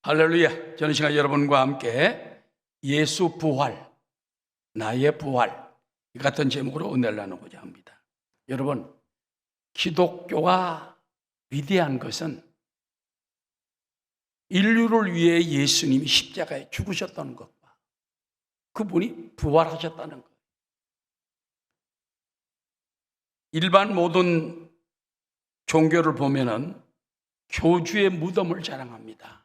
할렐루야. 저는 시간 여러분과 함께 예수 부활, 나의 부활 이 같은 제목으로 은혜를 나누고자 합니다. 여러분, 기독교가 위대한 것은 인류를 위해 예수님이 십자가에 죽으셨다는 것과 그분이 부활하셨다는 것. 일반 모든 종교를 보면은 교주의 무덤을 자랑합니다.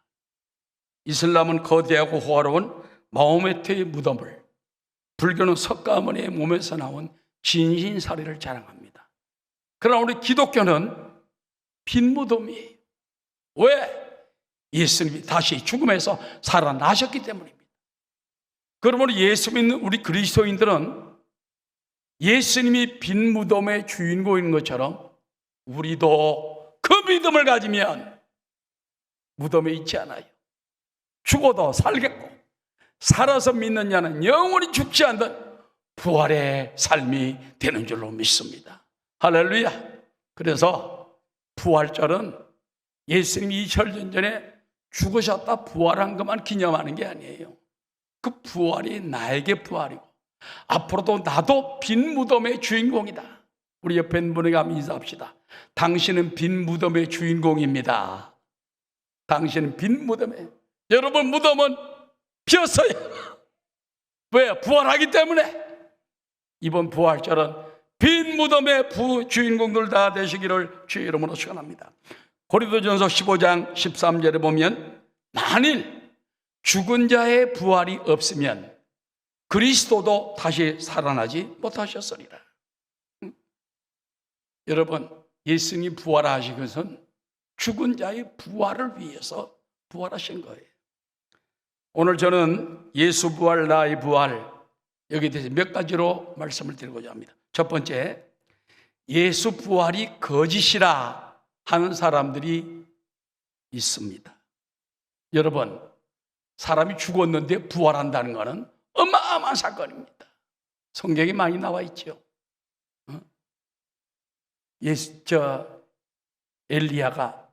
이슬람은 거대하고 호화로운 마호메트의 무덤을, 불교는 석가모니의 몸에서 나온 진신사리를 자랑합니다. 그러나 우리 기독교는 빈 무덤이에요. 왜? 예수님이 다시 죽음에서 살아나셨기 때문입니다. 그러므로 예수 믿는 우리 그리스도인들은 예수님이 빈 무덤의 주인공인 것처럼 우리도 그 믿음을 가지면 무덤에 있지 않아요. 죽어도 살겠고 살아서 믿는 자는 영원히 죽지 않는 부활의 삶이 되는 줄로 믿습니다. 할렐루야. 그래서 부활절은 예수님이 2000년 전에 죽으셨다 부활한 것만 기념하는 게 아니에요. 그 부활이 나에게 부활이고 앞으로도 나도 빈 무덤의 주인공이다. 우리 옆에 있는 분에게 한번 인사합시다. 당신은 빈 무덤의 주인공입니다. 당신은 빈 무덤에, 여러분 무덤은 비었어요. 왜? 부활하기 때문에. 이번 부활절은 빈 무덤의 주인공들 다 되시기를 주의 이름으로 축원합니다. 고린도전서 15장 13절에 보면 만일 죽은 자의 부활이 없으면 그리스도도 다시 살아나지 못하셨으리라. 여러분, 예수님이 부활하신 것은 죽은 자의 부활을 위해서 부활하신 거예요. 오늘 저는 예수 부활, 나의 부활, 여기에 대해서 몇 가지로 말씀을 드리고자 합니다. 첫 번째, 예수 부활이 거짓이라 하는 사람들이 있습니다. 여러분, 사람이 죽었는데 부활한다는 것은 어마어마한 사건입니다. 성경에 많이 나와 있죠. 엘리야가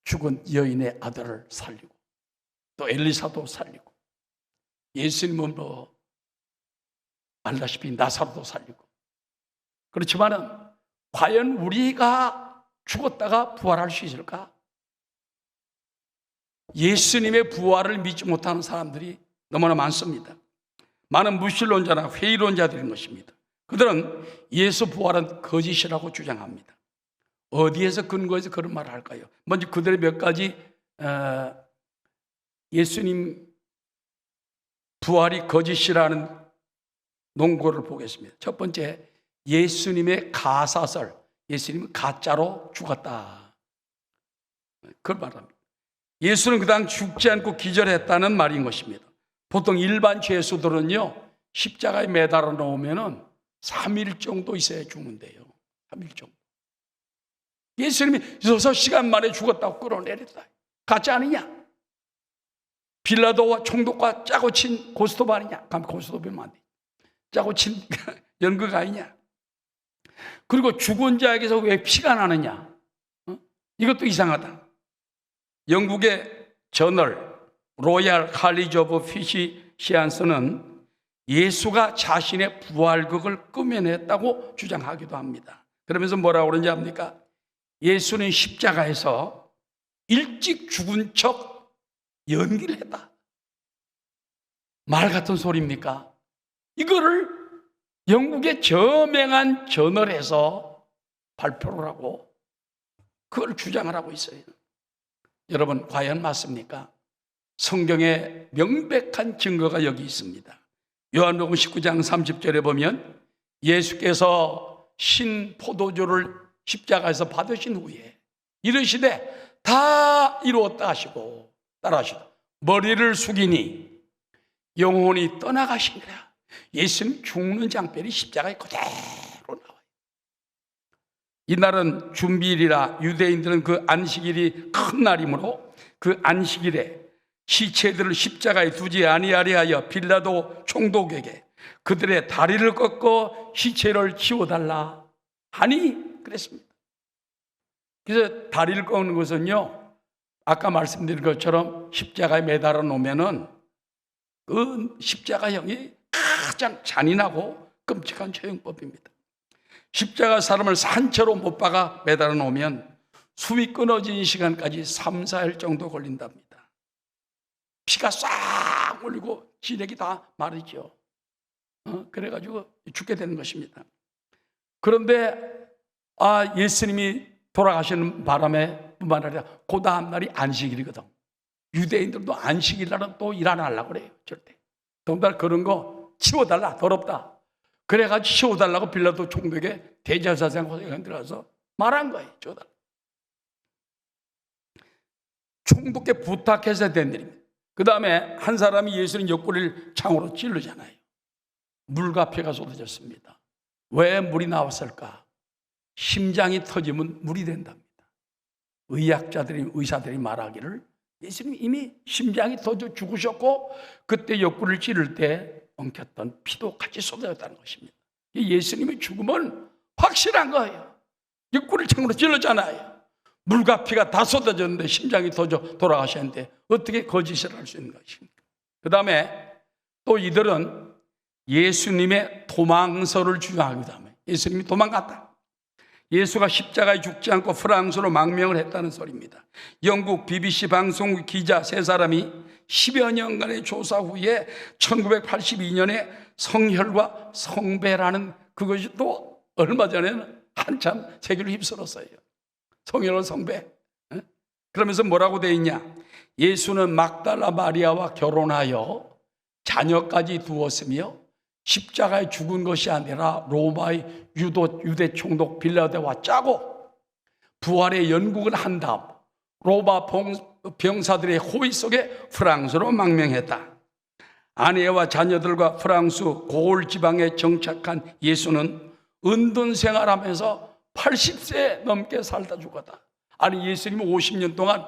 죽은 여인의 아들을 살리고 또 엘리사도 살리고 예수님은 알다시피 나사로도 살리고. 그렇지만은 과연 우리가 죽었다가 부활할 수 있을까? 예수님의 부활을 믿지 못하는 사람들이 너무나 많습니다. 많은 무신론자나 회의론자들인 것입니다. 그들은 예수 부활은 거짓이라고 주장합니다. 어디에서 근거해서 그런 말을 할까요? 먼저 그들의 몇 가지 예수님 부활이 거짓이라는 논거를 보겠습니다. 첫 번째, 예수님의 가사설, 예수님은 가짜로 죽었다. 그걸 말합니다. 예수는 그 당 죽지 않고 기절했다는 말인 것입니다. 보통 일반 죄수들은요, 십자가에 매달아 놓으면 3일 정도 있어야 죽는데요. 3일 정도. 예수님이 6시간 만에 죽었다고 끌어내렸다. 가짜 아니냐? 빌라도와 총독과 짜고 친 고스톱 아니냐? 그럼 고스톱이면 안 돼. 짜고 친 연극 아니냐? 그리고 죽은 자에게서 왜 피가 나느냐? 이것도 이상하다. 영국의 저널 로얄 칼리지 오브 피지시안스는 예수가 자신의 부활극을 꾸며냈다고 주장하기도 합니다. 그러면서 뭐라고 그러는지 압니까? 예수는 십자가에서 일찍 죽은 척 연기를 했다. 말 같은 소리입니까? 이거를 영국의 저명한 저널에서 발표를 하고 그걸 주장을 하고 있어요. 여러분, 과연 맞습니까? 성경에 명백한 증거가 여기 있습니다. 요한복음 19장 30절에 보면 예수께서 신 포도주를 십자가에서 받으신 후에 이르시되 다 이루었다 하시고 따라하시다. 머리를 숙이니 영혼이 떠나가시니라. 예수님 죽는 장면이 십자가에 그대로 나와요. 이날은 준비일이라 유대인들은 그 안식일이 큰 날이므로 그 안식일에 시체들을 십자가에 두지 아니하려 하여 빌라도 총독에게 그들의 다리를 꺾어 시체를 치워달라 하니 그랬습니다. 그래서 다리를 꺾는 것은요, 아까 말씀드린 것처럼 십자가에 매달아 놓으면은 그 십자가형이 가장 잔인하고 끔찍한 처형법입니다. 십자가 사람을 산채로 못 박아 매달아 놓으면 숨이 끊어지는 시간까지 3, 4일 정도 걸린답니다. 피가 싹 흘리고 진액이 다 마르죠. 그래가지고 죽게 되는 것입니다. 그런데 예수님이 돌아가시는 바람에 뿐만 아니라 그 다음 날이 안식일이거든. 유대인들도 안식일날은 또 일 안 하려고 그래요. 절대. 더군다나 그런 거 치워달라, 더럽다. 그래가지고 치워달라고 빌라도 총독에 대제사장 호생에 들어가서 말한 거예요. 치워달라. 총독께 부탁해서 된 일입니다. 그 다음에 한 사람이 예수님 옆구리를 창으로 찌르잖아요. 물과 피가 쏟아졌습니다. 왜 물이 나왔을까? 심장이 터지면 물이 된답니다. 의사들이 말하기를 예수님이 이미 심장이 터져 죽으셨고 그때 옆구리를 찌를 때 엉켰던 피도 같이 쏟아졌다는 것입니다. 예수님의 죽음은 확실한 거예요. 옆구리를 창으로 찔렀잖아요. 물과 피가 다 쏟아졌는데 심장이 터져 돌아가셨는데 어떻게 거짓을 할 수 있는 것입니까? 그 다음에 또 이들은 예수님의 도망설을 주장하기 때문에 예수님이 도망갔다. 예수가 십자가에 죽지 않고 프랑스로 망명을 했다는 소리입니다. 영국 BBC 방송국 기자 세 사람이 10여 년간의 조사 후에 1982년에 성혈과 성배라는 그것이 또 얼마 전에는 한참 세계를 휩쓸었어요. 성혈과 성배. 그러면서 뭐라고 돼 있냐? 예수는 막달라 마리아와 결혼하여 자녀까지 두었으며 십자가에 죽은 것이 아니라 로마의 유대 총독 빌라도와 짜고 부활의 연극을 한 다음 로마 병사들의 호의 속에 프랑스로 망명했다. 아내와 자녀들과 프랑스 고을 지방에 정착한 예수는 은둔 생활하면서 80세 넘게 살다 죽었다. 아니 예수님은 50년 동안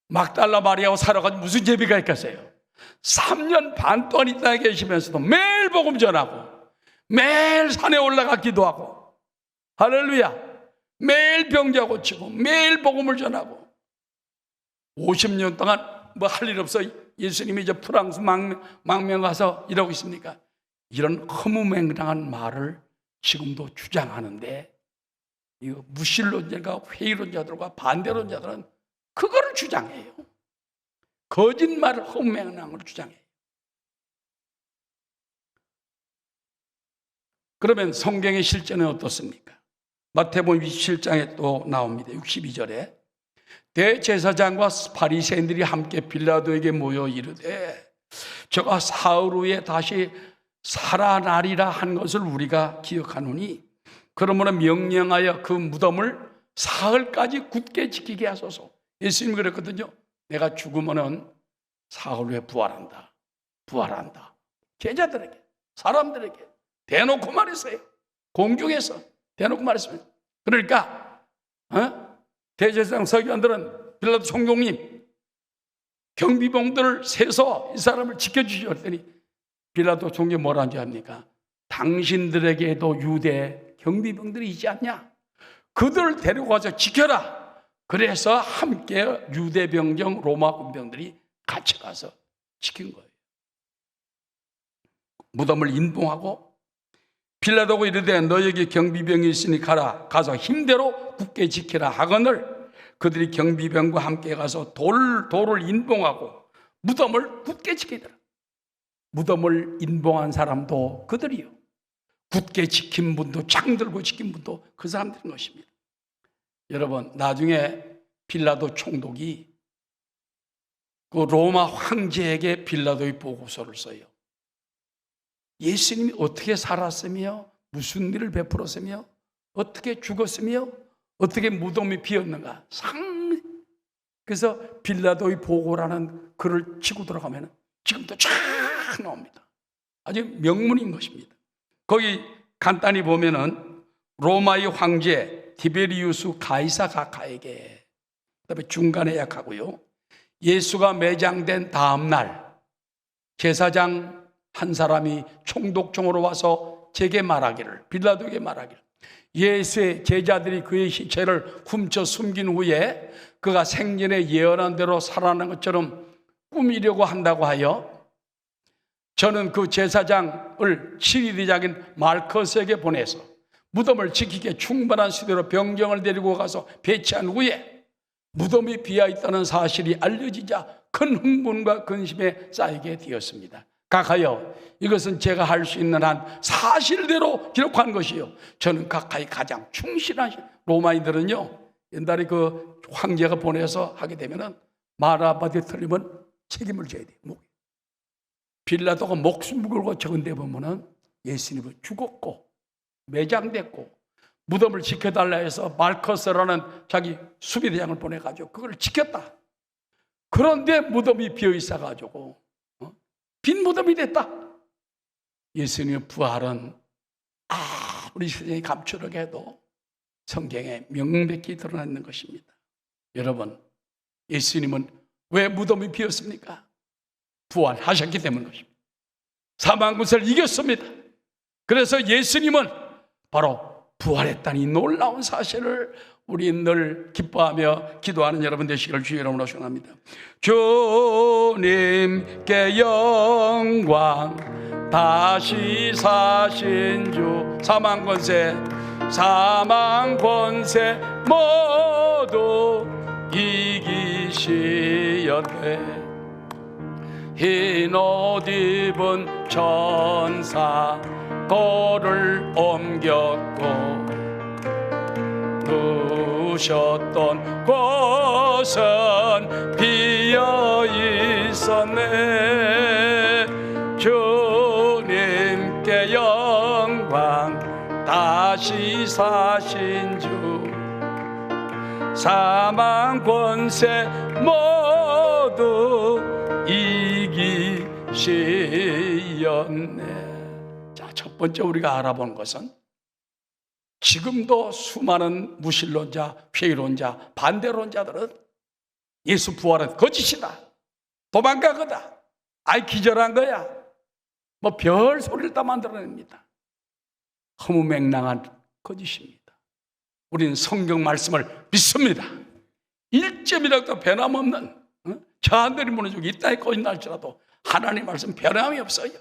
막달라 마리아와 살아가지고 무슨 재미가 있겠어요? 3년 반 동안 이 땅에 계시면서도 매일 복음 전하고 매일 산에 올라가 기도하고 할렐루야, 매일 병자 고치고 매일 복음을 전하고 50년 동안 뭐 할 일 없어 예수님이 이제 프랑스 망명 가서 이러고 있습니까? 이런 허무맹랑한 말을 지금도 주장하는데 이거 무신론자가 회의론자들과 반대론자들은 그거를 주장해요. 거짓말을 허무맹랑한 걸 주장해요. 그러면 성경의 실제는 어떻습니까? 마태복음 27장에 또 나옵니다. 62절에 대제사장과 바리새인들이 함께 빌라도에게 모여 이르되 저가 사흘 후에 다시 살아나리라 한 것을 우리가 기억하노니 그러므로 명령하여 그 무덤을 사흘까지 굳게 지키게 하소서. 예수님이 그랬거든요. 내가 죽으면은 사흘 후에 부활한다. 부활한다. 제자들에게, 사람들에게 대놓고 말했어요. 공중에서 대놓고 말했습니다. 그러니까 대제사장 서기관들은 빌라도 총독님 경비병들을 세서 이 사람을 지켜주시오 했더니 빌라도 총독이 뭐라는지 압니까? 당신들에게도 유대 경비병들이 있지 않냐? 그들을 데려가서 지켜라. 그래서 함께 유대 병정 로마 군병들이 같이 가서 지킨 거예요. 무덤을 인봉하고 빌라도가 이르되 너에게 경비병이 있으니 가라. 가서 힘대로 굳게 지키라 하거늘 그들이 경비병과 함께 가서 돌을 인봉하고 무덤을 굳게 지키더라. 무덤을 인봉한 사람도 그들이요. 굳게 지킨 분도 창 들고 지킨 분도 그 사람들인 것입니다. 여러분 나중에 빌라도 총독이 그 로마 황제에게 빌라도의 보고서를 써요. 예수님이 어떻게 살았으며 무슨 일을 베풀었으며 어떻게 죽었으며 어떻게 무덤이 비었는가 그래서 빌라도의 보고라는 글을 치고 들어가면 지금도 쫙 나옵니다. 아주 명문인 것입니다. 거기 간단히 보면은 로마의 황제 티베리우스 가이사 각하에게 그다음에 중간에 약하고요. 예수가 매장된 다음 날 제사장 한 사람이 총독청으로 와서 제게 말하기를 빌라도에게 말하기를 예수의 제자들이 그의 시체를 훔쳐 숨긴 후에 그가 생전에 예언한 대로 살아난 것처럼 꾸미려고 한다고 하여 저는 그 제사장을 치리대장인 말커스에게 보내서 무덤을 지키기에 충분한 수대로 병정을 데리고 가서 배치한 후에 무덤이 비어있다는 사실이 알려지자 큰 흥분과 근심에 쌓이게 되었습니다. 각하여 이것은 제가 할 수 있는 한 사실대로 기록한 것이요, 저는 각하의 가장 충실한 로마인들은요, 옛날에 그 황제가 보내서 하게 되면은 말 한마디 틀리면 책임을 져야 돼요. 빌라도가 목숨 걸고 적은 데 보면은 예수님은 죽었고 매장됐고 무덤을 지켜달라 해서 말커스라는 자기 수비대장을 보내가지고 그걸 지켰다. 그런데 무덤이 비어 있어가지고 빈 무덤이 됐다. 예수님의 부활은 우리 세상이 감추려고 해도 성경에 명백히 드러나 있는 것입니다. 여러분, 예수님은 왜 무덤이 비었습니까? 부활하셨기 때문입니다. 사망 권세를 이겼습니다. 그래서 예수님은 바로 부활했다는 놀라운 사실을 우리 늘 기뻐하며 기도하는 여러분 되시기를 주의 이름으로 축원합니다. 주님께 영광, 다시 사신 주, 사망 권세 모두 이기시었네. 흰 옷 입은 천사 돌을 옮겼고 누우셨던 곳은 비어 있었네. 주님께 영광, 다시 사신 주, 사망 권세 모두 이기시었네. 자, 첫 번째 우리가 알아본 것은 지금도 수많은 무신론자, 회의론자, 반대론자들은 예수 부활은 거짓이다, 도망가거다, 기절한 거야, 뭐 별 소리를 다 만들어냅니다. 허무맹랑한 거짓입니다. 우리는 성경 말씀을 믿습니다. 1점이라도 변함없는, 저 하늘이 무너지고 이 땅이 거짓날지라도 하나님 말씀 변함이 없어요.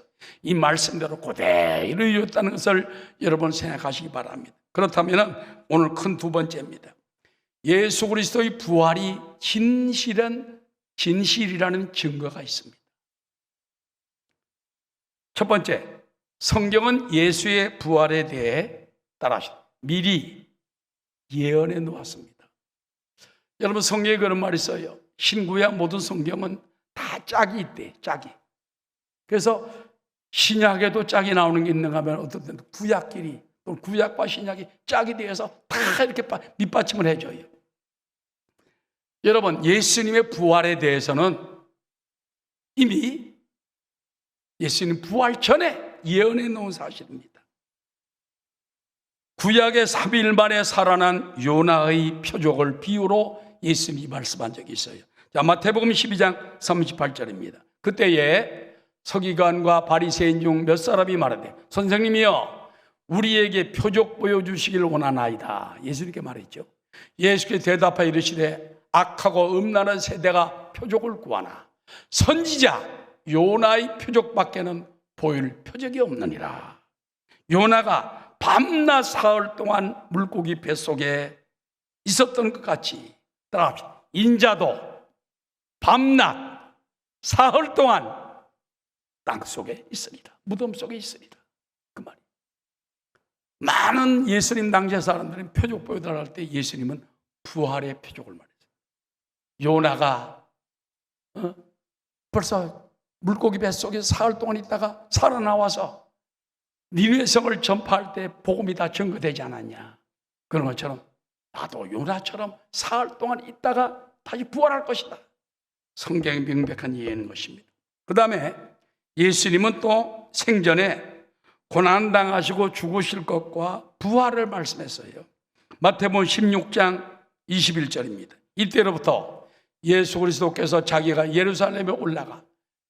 이 말씀대로 그대로 이루었다는 것을 여러분 생각하시기 바랍니다. 그렇다면 오늘 큰 두 번째입니다. 예수 그리스도의 부활이 진실이라는 증거가 있습니다. 첫 번째, 성경은 예수의 부활에 대해 미리 예언해 놓았습니다. 여러분, 성경에 그런 말이 있어요. 신구약 모든 성경은 다 짝이 있대, 짝이. 그래서 신약에도 짝이 나오는 게 있는가 하면 어떤 때는 구약끼리, 또 구약과 신약이 짝이 되어서 다 이렇게 밑받침을 해줘요. 여러분, 예수님의 부활에 대해서는 이미 예수님 부활 전에 예언해 놓은 사실입니다. 구약의 3일 만에 살아난 요나의 표적을 비유로 예수님이 말씀한 적이 있어요. 자, 마태복음 12장 38절입니다. 그때에 서기관과 바리새인 중 몇 사람이 말하되, 선생님이여, 우리에게 표적 보여주시길 원하나이다. 예수님께 말했죠. 예수께 대답하여 이르시되, 악하고 음란한 세대가 표적을 구하나 선지자 요나의 표적밖에는 보일 표적이 없느니라. 요나가 밤낮 사흘 동안 물고기 뱃속에 있었던 것 같이 인자도 밤낮 사흘 동안 땅속에 있으리라. 무덤 속에 있으리라. 그 말이. 많은 예수님 당시 사람들은 표적 보여달라 할 때 예수님은 부활의 표적을 말했어요. 요나가 벌써 물고기 뱃속에 사흘 동안 있다가 살아나와서 니느웨 성을 전파할 때 복음이 다 증거되지 않았냐. 그런 것처럼 나도 요나처럼 사흘 동안 있다가 다시 부활할 것이다. 성경의 명백한 예언인 것입니다. 그 다음에 예수님은 또 생전에 고난당하시고 죽으실 것과 부활을 말씀했어요. 마태복음 16장 21절입니다. 이때로부터 예수 그리스도께서 자기가 예루살렘에 올라가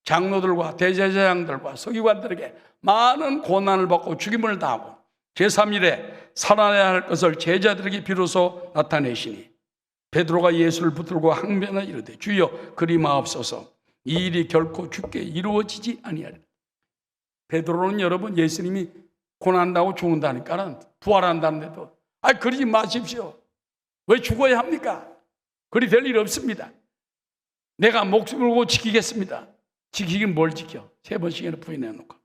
장로들과 대제사장들과 서기관들에게 많은 고난을 받고 죽임을 당하고 제3일에 살아나야 할 것을 제자들에게 비로소 나타내시니 베드로가 예수를 붙들고 항변하여 이르되 주여 그리 마옵소서 이 일이 결코 주께 이루어지지 아니하리라. 베드로는 여러분 예수님이 고난당하고 죽는다니까는 부활한다는데도 그러지 마십시오. 왜 죽어야 합니까? 그리 될 일 없습니다. 내가 목숨을 걸고 지키겠습니다. 지키긴 뭘 지켜? 3번씩이나 부인해놓고.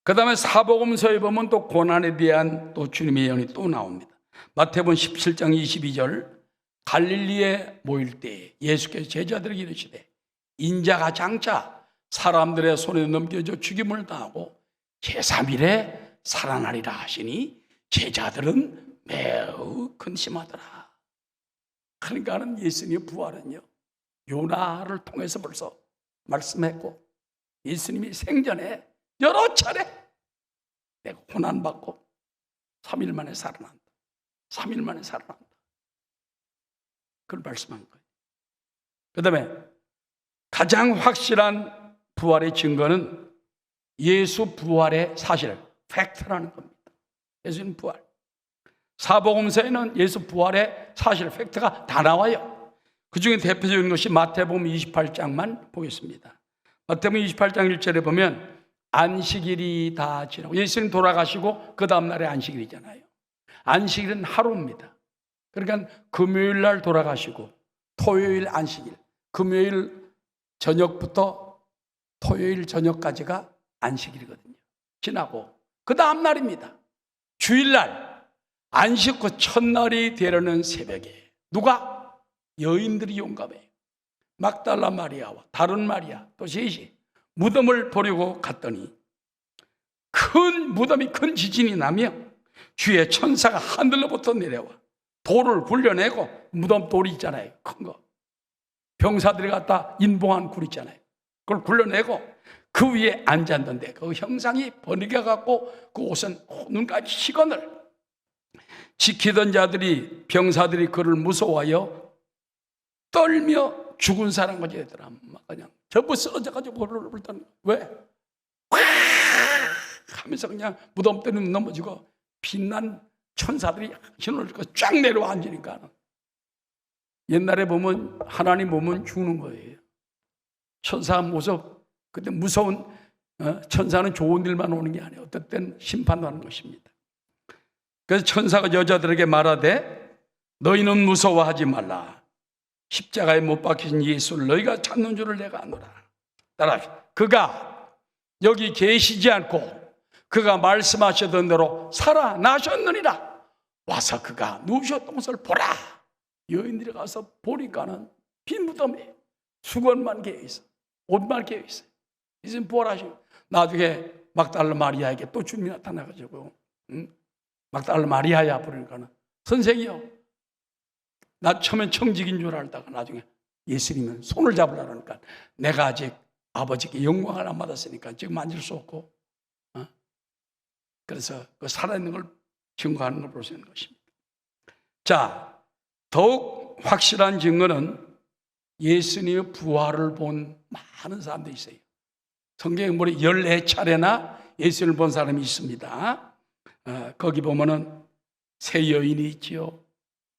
그 다음에 사복음서에 보면 또 고난에 대한 또 주님의 예언이 또 나옵니다. 마태복음 17장 22절 갈릴리에 모일 때 예수께서 제자들에게 이르시되 인자가 장차 사람들의 손에 넘겨져 죽임을 당하고 제3일에 살아나리라 하시니 제자들은 매우 근심하더라. 그러니까는 예수님의 부활은요 요나를 통해서 벌써 말씀했고 예수님이 생전에 여러 차례 내가 고난받고 3일 만에 살아난다. 3일 만에 살아난다. 그걸 말씀한 거예요. 그 다음에 가장 확실한 부활의 증거는 예수 부활의 사실, 팩트라는 겁니다. 예수님 부활. 사복음서에는 예수 부활의 사실, 팩트가 다 나와요. 그 중에 대표적인 것이 마태복음 28장만 보겠습니다. 마태복음 28장 1절에 보면 안식일이 다 지나고 예수님 돌아가시고 그 다음날에 안식일이잖아요. 안식일은 하루입니다. 그러니까 금요일 날 돌아가시고 토요일 안식일, 금요일 저녁부터 토요일 저녁까지가 안식일이거든요. 지나고 그 다음날입니다. 주일날 안식 후 첫날이 되려는 새벽에 누가? 여인들이 용감해요. 막달라 마리아와 다른 마리아 또 셋이 무덤을 보려고 갔더니 큰 무덤이 큰 지진이 나며 주의 천사가 하늘로부터 내려와 돌을 굴려내고 무덤 돌이 있잖아요. 큰 거. 병사들이 갖다 인봉한 굴 있잖아요. 그걸 굴려내고 그 위에 앉았는데 그 형상이 번개가 갖고 그 옷은 눈까지 희건을 지키던 자들이 병사들이 그를 무서워하여 떨며 죽은 사람 같이 되더라. 그냥 전부 쓰러져가지고 그를 불던 왜? 꽉 하면서 그냥 무덤 때는 넘어지고 빛난 천사들이 신호를 쫙 내려와 앉으니까 옛날에 보면 하나님 보면 죽는 거예요. 천사 모습 그때 무서운 천사는 좋은 일만 오는 게 아니에요. 어떨 땐 심판도 하는 것입니다. 그래서 천사가 여자들에게 말하되 너희는 무서워하지 말라. 십자가에 못 박히신 예수를 너희가 찾는 줄을 내가 아노라. 따라합시다. 그가 여기 계시지 않고 그가 말씀하셨던 대로 살아나셨느니라. 와서 그가 누우셨던 것을 보라. 여인들이 가서 보니까는 빈 무덤에 수건만 개어있어. 옷만 개어있어요. 이제 부활하시고 나중에 막달라 마리아에게 또 주님이 나타나가지고 막달라 마리아야 부르니까는 선생이요 나 처음엔 청직인 줄 알다가 나중에 예수님은 손을 잡으려니까 내가 아직 아버지께 영광을 안 받았으니까 지금 만질 수 없고 그래서 그 살아있는 걸 증거하는 걸 볼 수 있는 것입니다. 자, 더욱 확실한 증거는 예수님의 부활을 본 많은 사람들이 있어요. 성경에 무려 14차례나 예수님을 본 사람이 있습니다. 거기 보면은 세 여인이 있죠.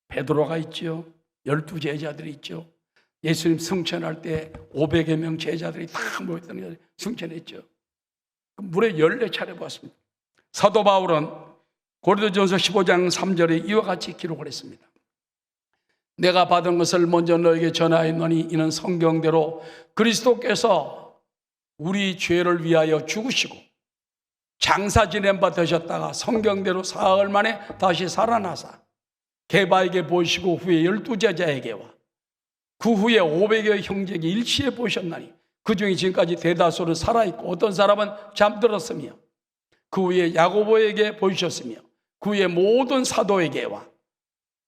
베드로가 있죠. 12제자들이 있죠. 예수님 승천할 때 500여 명 제자들이 다 모였다는 게 승천했죠. 무려 14차례 보았습니다. 사도 바울은 고린도전서 15장 3절에 이와 같이 기록을 했습니다. 내가 받은 것을 먼저 너에게 전하였노니 이는 성경대로 그리스도께서 우리 죄를 위하여 죽으시고 장사 지낸 바 되셨다가 성경대로 사흘 만에 다시 살아나사 게바에게 보이시고 후에 12제자에게와 그 후에 500여 형제에게 일치해 보셨나니 그 중에 지금까지 대다수는 살아있고 어떤 사람은 잠들었으며 그 후에 야고보에게 보이셨으며 그 후에 모든 사도에게와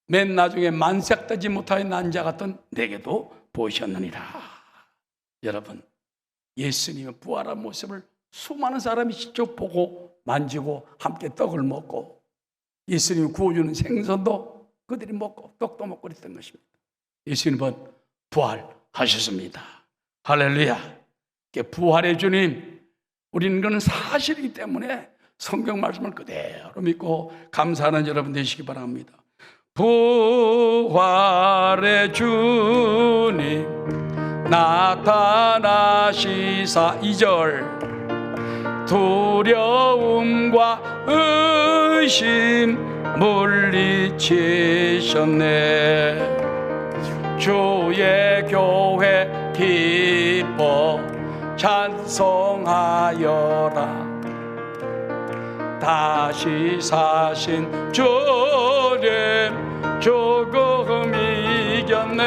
맨 나중에 만삭되지 못하여 난 자 같은 내게도 보이셨느니라. 여러분, 예수님의 부활한 모습을 수많은 사람이 직접 보고 만지고 함께 떡을 먹고 예수님이 구워주는 생선도 그들이 먹고 떡도 먹고 그랬던 것입니다. 예수님은 부활하셨습니다. 할렐루야. 부활의 주님, 우리는 그건 사실이기 때문에 성경 말씀을 그대로 믿고 감사하는 여러분 되시기 바랍니다. 부활의 주님 나타나시사 2절 두려움과 의심 물리치셨네. 주의 교회 기뻐 찬송하여라. 다시 사신 주님 죽음 이겼네.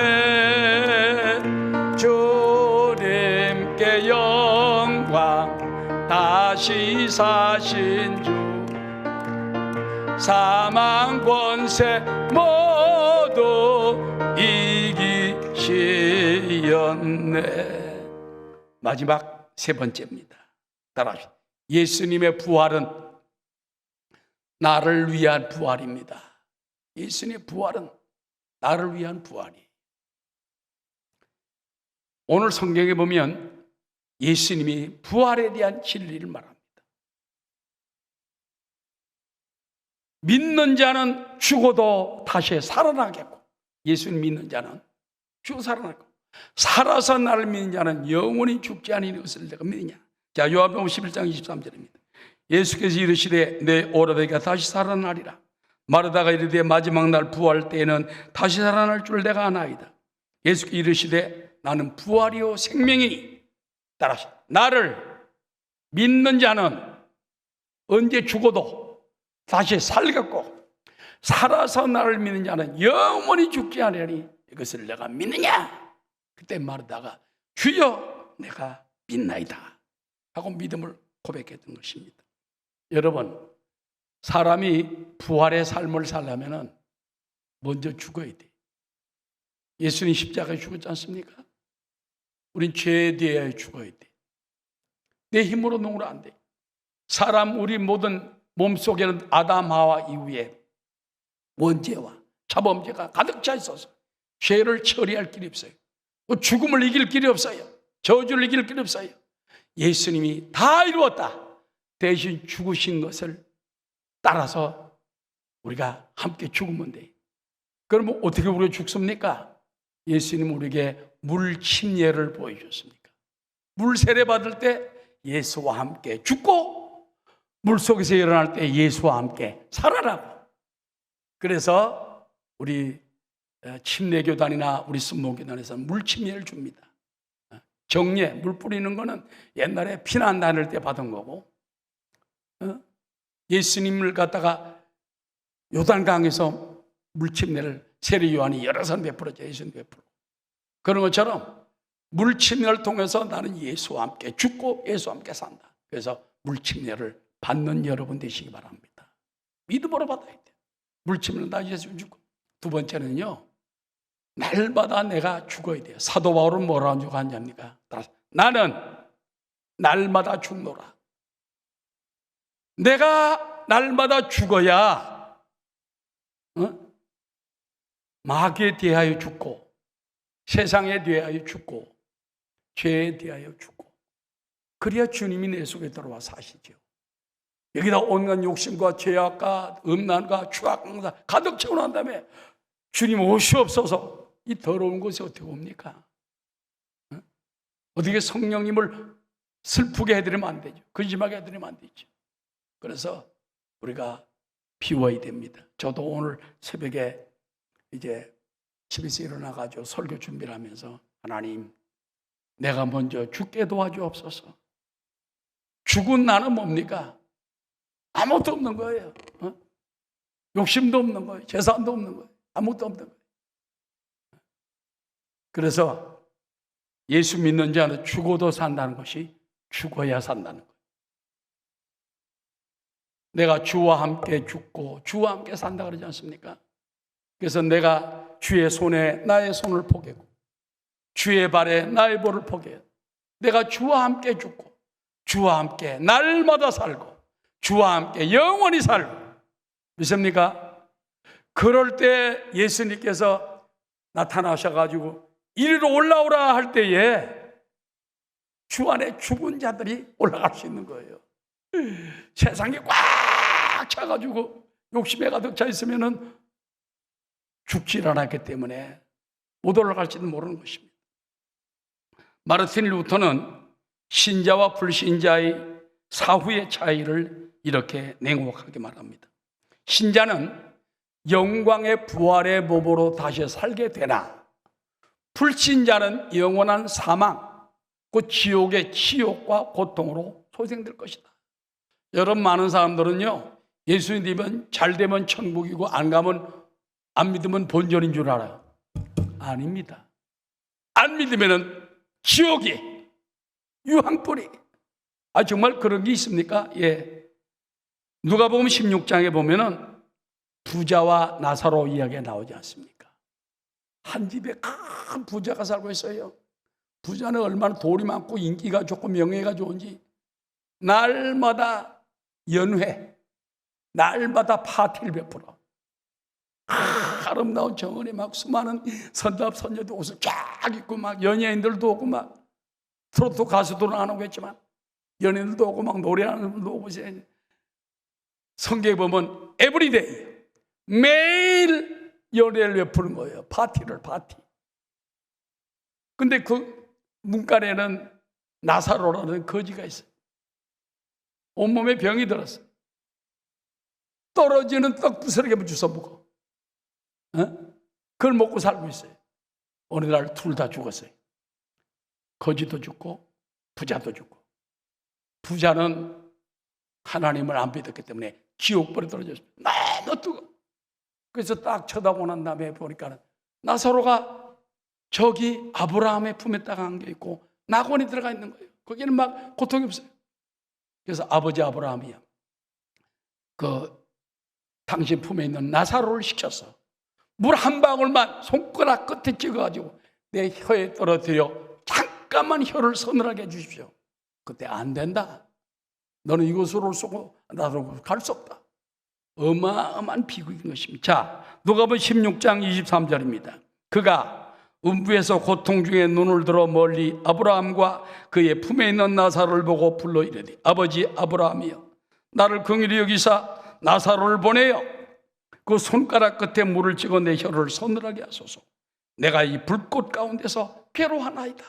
주님께 영광. 다시 사신 주 사망 권세 모두 이기시었네. 마지막 세 번째입니다. 따라하시죠. 예수님의 부활은 나를 위한 부활입니다. 예수님의 부활은 나를 위한 부활이에요. 오늘 성경에 보면 예수님이 부활에 대한 진리를 말합니다. 믿는 자는 죽어도 다시 살아나겠고, 예수님 믿는 자는 죽어 살아나고, 살아서 나를 믿는 자는 영원히 죽지 아니하는 것을 내가 믿느냐. 자, 요한복음 11장 23절입니다. 예수께서 이르시되 내 오라버니가 다시 살아나리라. 마르다가 이르되 마지막 날 부활 때에는 다시 살아날 줄 내가 아나이다. 예수께서 이르시되 나는 부활이요 생명이니. 따라서 나를 믿는 자는 언제 죽어도 다시 살겠고, 살아서 나를 믿는 자는 영원히 죽지 아니하니 이것을 내가 믿느냐. 그때 마르다가 주여 내가 믿나이다 하고 믿음을 고백했던 것입니다. 여러분, 사람이 부활의 삶을 살려면 먼저 죽어야 돼. 예수님 십자가에 죽었지 않습니까? 우린 죄에 대하여 죽어야 돼. 내 힘으로 농으로 안 돼. 사람 우리 모든 몸속에는 아담 하와 이후에 원죄와 자범죄가 가득 차 있어서 죄를 처리할 길이 없어요. 죽음을 이길 길이 없어요. 저주를 이길 길이 없어요. 예수님이 다 이루었다. 대신 죽으신 것을 따라서 우리가 함께 죽으면 돼. 그러면 어떻게 우리가 죽습니까? 예수님은 우리에게 물 침례를 보여줬습니까? 물 세례 받을 때 예수와 함께 죽고, 물 속에서 일어날 때 예수와 함께 살아나고. 그래서 우리 침례교단이나 우리 순복음교단에서는 물 침례를 줍니다. 정례, 물 뿌리는 거는 옛날에 피난 다닐 때 받은 거고, 예수님을 갖다가 요단강에서 물침례를 세례 요한이 여러 번 베풀었죠. 예수님 베풀어. 그런 것처럼 물침례를 통해서 나는 예수와 함께 죽고 예수와 함께 산다. 그래서 물침례를 받는 여러분 되시기 바랍니다. 믿음으로 받아야 돼요. 물침례는 나 예수 죽고. 두 번째는요, 날마다 내가 죽어야 돼요. 사도 바울은 뭐라고 하냐니까? 나는 날마다 죽노라. 내가 날마다 죽어야 마귀에 대하여 죽고, 세상에 대하여 죽고, 죄에 대하여 죽고, 그래야 주님이 내 속에 들어와 사시죠. 여기다 온갖 욕심과 죄악과 음란과 추악과 가득 채워난 다음에 주님 오시옵소서. 이 더러운 것이 어떻게 옵니까? 어떻게 성령님을 슬프게 해드리면 안 되죠. 근심하게 해드리면 안 되죠. 그래서 우리가 비워야 됩니다. 저도 오늘 새벽에 이제 집에서 일어나가지고 설교 준비를 하면서, 하나님, 내가 먼저 죽게 도와주옵소서. 죽은 나는 뭡니까? 아무것도 없는 거예요. 욕심도 없는 거예요. 재산도 없는 거예요. 아무것도 없는 거예요. 그래서 예수 믿는 자는 죽어도 산다는 것이 죽어야 산다는 거예요. 내가 주와 함께 죽고 주와 함께 산다 그러지 않습니까? 그래서 내가 주의 손에 나의 손을 포개고 주의 발에 나의 볼을 포개요. 내가 주와 함께 죽고 주와 함께 날마다 살고 주와 함께 영원히 살고. 믿습니까? 그럴 때 예수님께서 나타나셔가지고 이리로 올라오라 할 때에 주 안에 죽은 자들이 올라갈 수 있는 거예요. 세상이 꽉 차가지고 욕심에 가득 차 있으면은 죽질 않았기 때문에 못 올라갈지도 모르는 것입니다. 마르틴 루터는 신자와 불신자의 사후의 차이를 이렇게 냉혹하게 말합니다. 신자는 영광의 부활의 몸으로 다시 살게 되나 불신자는 영원한 사망, 그 지옥의 치욕과 고통으로 소생될 것이다. 여러분, 많은 사람들은요, 예수 믿으면 잘 되면 천국이고 안 믿으면 본전인 줄 알아요. 아닙니다. 안 믿으면 지옥이 유황불이. 정말 그런 게 있습니까? 예. 누가복음 16장에 보면은 부자와 나사로 이야기가 나오지 않습니까? 한 집에 큰 부자가 살고 있어요. 부자는 얼마나 돈이 많고 인기가 좋고 명예가 좋은지 날마다 연회, 날마다 파티를 베풀어. 아름다운 정원에 막 수많은 선답 선녀도 옷을 쫙 입고 막 연예인들도 오고 막 트로트 가수들은 안 오겠지만 연예인들도 오고 막 노래하는 분도 오고 성경에 보면 에브리데이 매일 연회를 베푸는 거예요. 파티. 근데 그 문간에는 나사로라는 거지가 있어요. 온몸에 병이 들었어. 떨어지는 떡 부스러기 주워 먹어. 그걸 먹고 살고 있어요. 어느 날 둘 다 죽었어요. 거지도 죽고 부자도 죽고. 부자는 하나님을 안 믿었기 때문에 지옥불에 떨어졌어요. 너무 뜨거워. 그래서 딱 쳐다보고 난 다음에 보니까 나사로가 저기 아브라함의 품에 딱 안겨있고 낙원에 들어가 있는 거예요. 거기는 막 고통이 없어요. 그래서 아버지 아브라함이야, 당신 품에 있는 나사로를 시켰어. 물 한 방울만 손가락 끝에 찍어가지고 내 혀에 떨어뜨려 잠깐만 혀를 서늘하게 해주십시오. 그때 안 된다. 너는 이곳으로 쏘고 나로 갈 수 없다. 어마어마한 비극인 것입니다. 자, 누가복음 16장 23절입니다. 그가 음부에서 고통 중에 눈을 들어 멀리 아브라함과 그의 품에 있는 나사로를 보고 불러 이르되 아버지 아브라함이여, 나를 긍휼히 여기사 나사로를 보내어 그 손가락 끝에 물을 찍어 내 혀를 서늘하게 하소서. 내가 이 불꽃 가운데서 괴로워하나이다.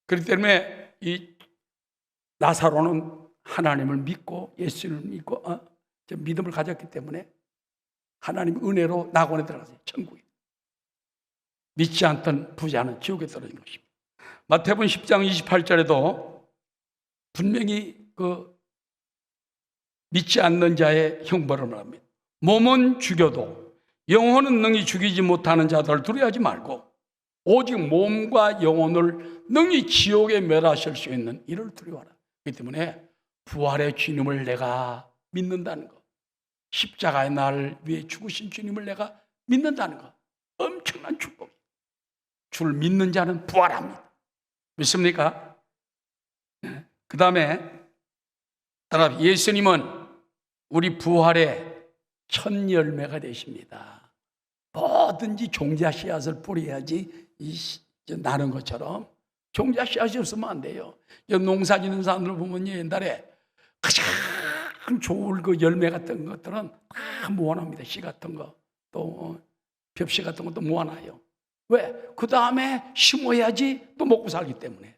그렇기 때문에 이 나사로는 하나님을 믿고 예수를 믿고 믿음을 가졌기 때문에 하나님 은혜로 낙원에 들어갔어요. 천국에. 믿지 않던 부자는 지옥에 떨어진 것입니다. 마태복음 10장 28절에도 분명히 믿지 않는 자의 형벌을 말합니다. 몸은 죽여도 영혼은 능히 죽이지 못하는 자들을 두려워하지 말고 오직 몸과 영혼을 능히 지옥에 멸하실 수 있는 이를 두려워하라. 그렇기 때문에 부활의 주님을 내가 믿는다는 것, 십자가의 나를 위해 죽으신 주님을 내가 믿는다는 것, 엄청난 축복이에요. 주를 믿는 자는 부활합니다. 믿습니까? 그 다음에 예수님은 우리 부활의 첫 열매가 되십니다. 뭐든지 종자 씨앗을 뿌려야지 나는 것처럼 종자 씨앗이 없으면 안 돼요. 농사 짓는 사람들 보면 옛날에 가장 좋은 그 열매 같은 것들은 다 모아납니다. 씨 같은 거, 또 벽씨 같은 것도 모아놔요. 왜? 그 다음에 심어야지 또 먹고 살기 때문에.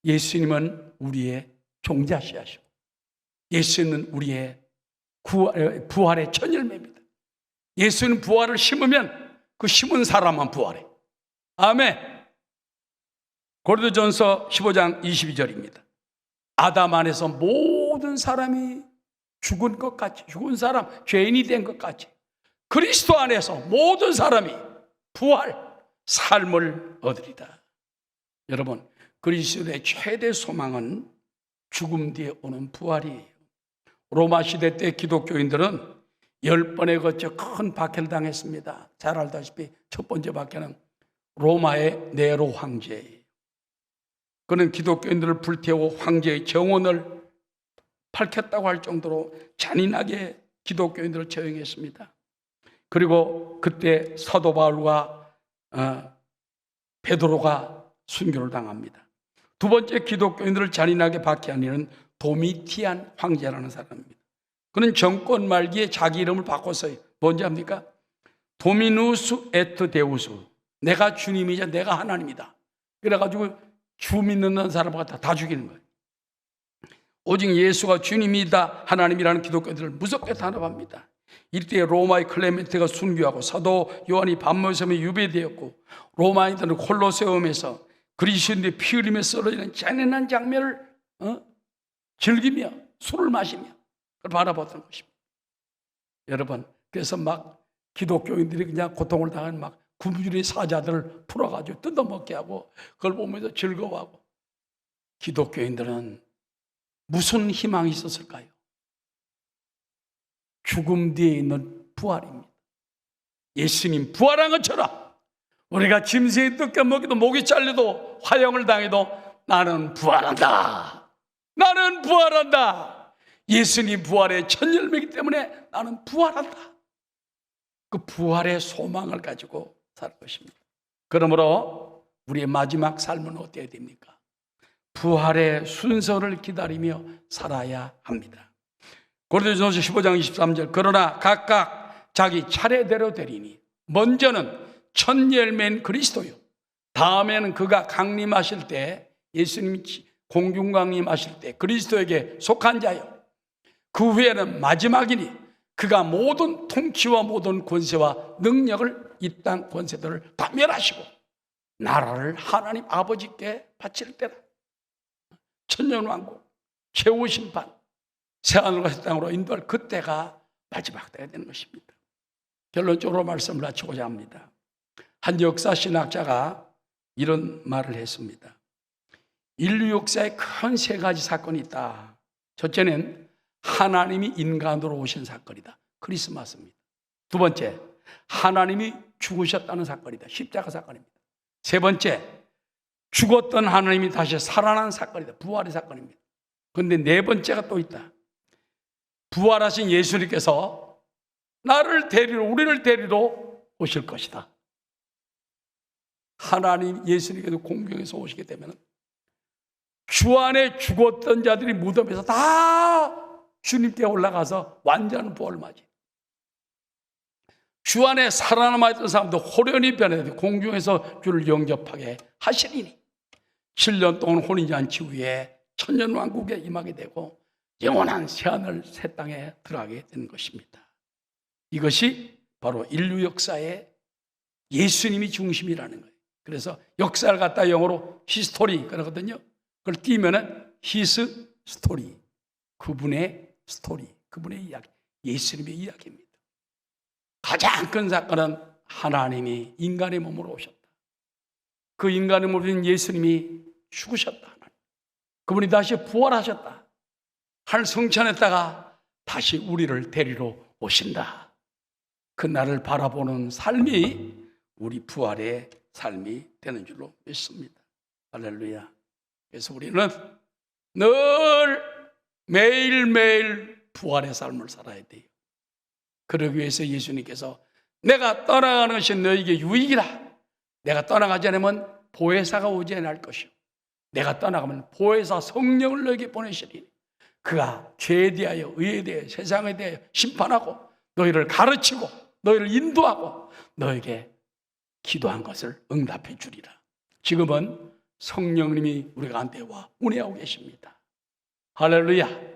예수님은 우리의 종자 씨앗이고 예수는 우리의 부활의 첫 열매입니다. 예수는 부활을 심으면 그 심은 사람만 부활해. 아멘. 고린도전서 15장 22절입니다. 아담 안에서 모든 사람이 죽은 것 같이, 죽은 사람, 죄인이 된 것 같이 그리스도 안에서 모든 사람이 부활, 삶을 얻으리다. 여러분, 그리스도의 최대 소망은 죽음 뒤에 오는 부활이에요. 로마 시대 때 기독교인들은 10번에 걸쳐 큰 박해를 당했습니다. 잘 알다시피 첫 번째 박해는 로마의 네로 황제예요. 그는 기독교인들을 불태워 황제의 정원을 밝혔다고 할 정도로 잔인하게 기독교인들을 처형했습니다. 그리고 그때 사도 바울과 베드로가 순교를 당합니다. 두 번째 기독교인들을 잔인하게 박해한 이는 도미티안 황제라는 사람입니다. 그는 정권 말기에 자기 이름을 바꿨어요. 뭔지 압니까? 도미누스 에트 데우스, 내가 주님이자 내가 하나님이다. 그래가지고 주 믿는 사람을 갖다 다 죽이는 거예요. 오직 예수가 주님이다 하나님이라는 기독교들을 무섭게 탄압합니다. 이때 로마의 클레멘트가 순교하고 사도 요한이 반모섬에 유배되었고 로마인들은 콜로세움에서 그리스도인들이 피 흘리며 쓰러지는 잔인한 장면을 즐기며 술을 마시며 그걸 바라봤던 것입니다. 여러분, 그래서 막 기독교인들이 그냥 고통을 당한 막 굶주린 사자들을 풀어가지고 뜯어먹게 하고 그걸 보면서 즐거워하고, 기독교인들은 무슨 희망이 있었을까요? 죽음 뒤에 있는 부활입니다. 예수님 부활한 것처럼 우리가 짐승이 뜯겨먹기도 목이 잘려도 화형을 당해도 나는 부활한다. 나는 부활한다. 예수님 부활의 첫 열매이기 때문에 나는 부활한다. 그 부활의 소망을 가지고 살 것입니다. 그러므로 우리의 마지막 삶은 어때야 됩니까? 부활의 순서를 기다리며 살아야 합니다. 고린도전서 15장 23절, 그러나 각각 자기 차례대로 되리니 먼저는 첫 열매인 그리스도요, 다음에는 그가 강림하실 때, 예수님이 공중 강림하실 때 그리스도에게 속한 자요, 그 후에는 마지막이니 그가 모든 통치와 모든 권세와 능력을, 이 땅 권세들을 다 멸하시고 나라를 하나님 아버지께 바칠 때라. 천년왕국, 최후 심판, 새하늘과 새 땅으로 인도할 그때가 마지막 때가 되는 것입니다. 결론적으로 말씀을 마치고자 합니다. 한 역사 신학자가 이런 말을 했습니다. 인류 역사에 큰 세 가지 사건이 있다. 첫째는 하나님이 인간으로 오신 사건이다. 크리스마스입니다. 두 번째, 하나님이 죽으셨다는 사건이다. 십자가 사건입니다. 세 번째, 죽었던 하나님이 다시 살아난 사건이다. 부활의 사건입니다. 그런데 네 번째가 또 있다. 부활하신 예수님께서 나를 데리러, 우리를 데리러 오실 것이다. 하나님 예수님께서 공경에서 오시게 되면 주 안에 죽었던 자들이 무덤에서 다 주님께 올라가서 완전한 부활을 맞이해요. 주 안에 살아남아있던 사람도 호련히 변해서 공중에서 주를 영접하게 하시리니 7년 동안 혼인잔치 후에 천년왕국에 임하게 되고 영원한 새하늘 새 땅에 들어가게 되는 것입니다. 이것이 바로 인류 역사의 예수님이 중심이라는 거예요. 그래서 역사를 갖다 영어로 히스토리 그러거든요. 그걸 띄면은 히스 스토리, 그분의 스토리, 그분의 이야기, 예수님의 이야기입니다. 가장 큰 사건은 하나님이 인간의 몸으로 오셨다. 그 인간의 몸인 예수님이 죽으셨다. 그분이 다시 부활하셨다. 하늘 성천했다가 다시 우리를 데리러 오신다. 그 날을 바라보는 삶이 우리 부활의 삶이 되는 줄로 믿습니다. 할렐루야. 그래서 우리는 늘 매일매일 부활의 삶을 살아야 돼요. 그러기 위해서 예수님께서 내가 떠나가는 것이 너에게 유익이라. 내가 떠나가지 않으면 보혜사가 오지 않을 것이요, 내가 떠나가면 보혜사 성령을 너에게 보내시리니 그가 죄에 대하여 의에 대하여 세상에 대하여 심판하고 너희를 가르치고 너희를 인도하고 너에게 기도한 것을 응답해 주리라. 지금은 성령님이 우리 가운데 와 운행하고 계십니다. 할렐루야.